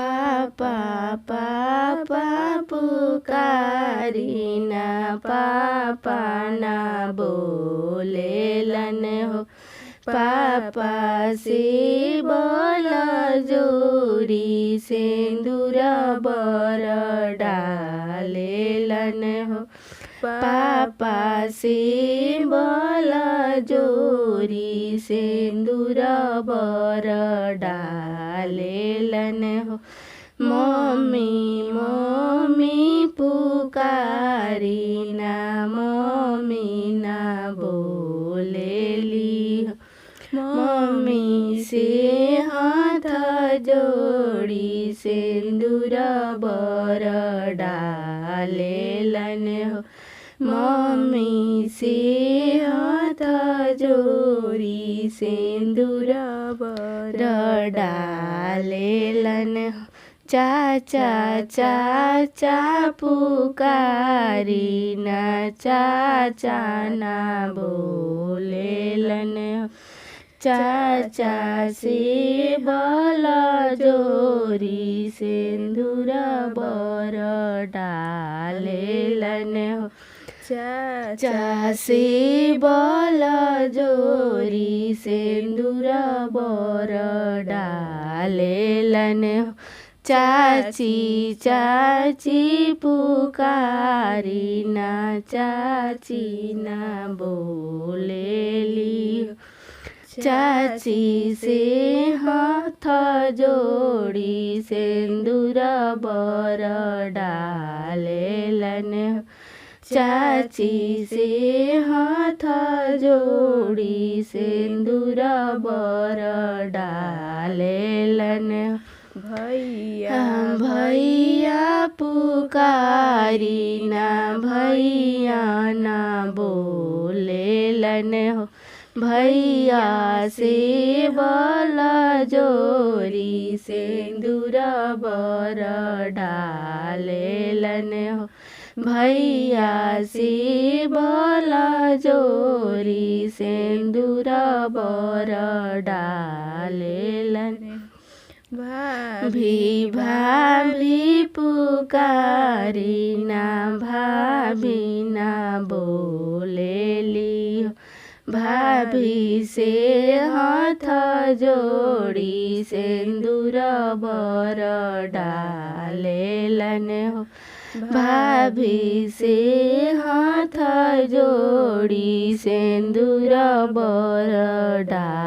पापा पापा पुकारिना पापा ना बोलेलन हो। पापा से बोल जोरी सिंदूर बर डालेलन हो। पापा से बोल जोरी सिंदूर बर डालेलन हो। मम्मी मम्मी पुकारिना मम्मी ना बोलेली हो। मम्मी से हाथ जोड़ी सिंदूर बर डालेलन हो। मम्मी से हाथ जोड़ी सिंदूर बर डालेलन हो। चाचा चाचा पुकारिना चाचा ना बोलेलन हो। चाचा से बोल जोरी सिंदूर बर डालेलन हो। चाचा से बोल जोरी सिंदूर बर डालेलन हो। चाची चाची पुकारिना चाची ना बोलेली हो। चाची से हाथ जोड़ी सिंदूर बर डालेलन हो। चाची से हाथ जोड़ी सिंदूर बर डालेलन हो। भैया भैया पुकारिना भैया ना बोलेलन हो। भैया से बोल जोरी सिंदूर बर डालेलन हो। भैया से बोल जोरी सिंदूर बर डालेलन। भाभी भाभी पुकारिना भाभी ना बोलेली हो। भाभी से हाथ जोड़ी सिंदूर बर डालेलन हो। भाभी से हाथ जोड़ी सिंदूर बर डालेलन।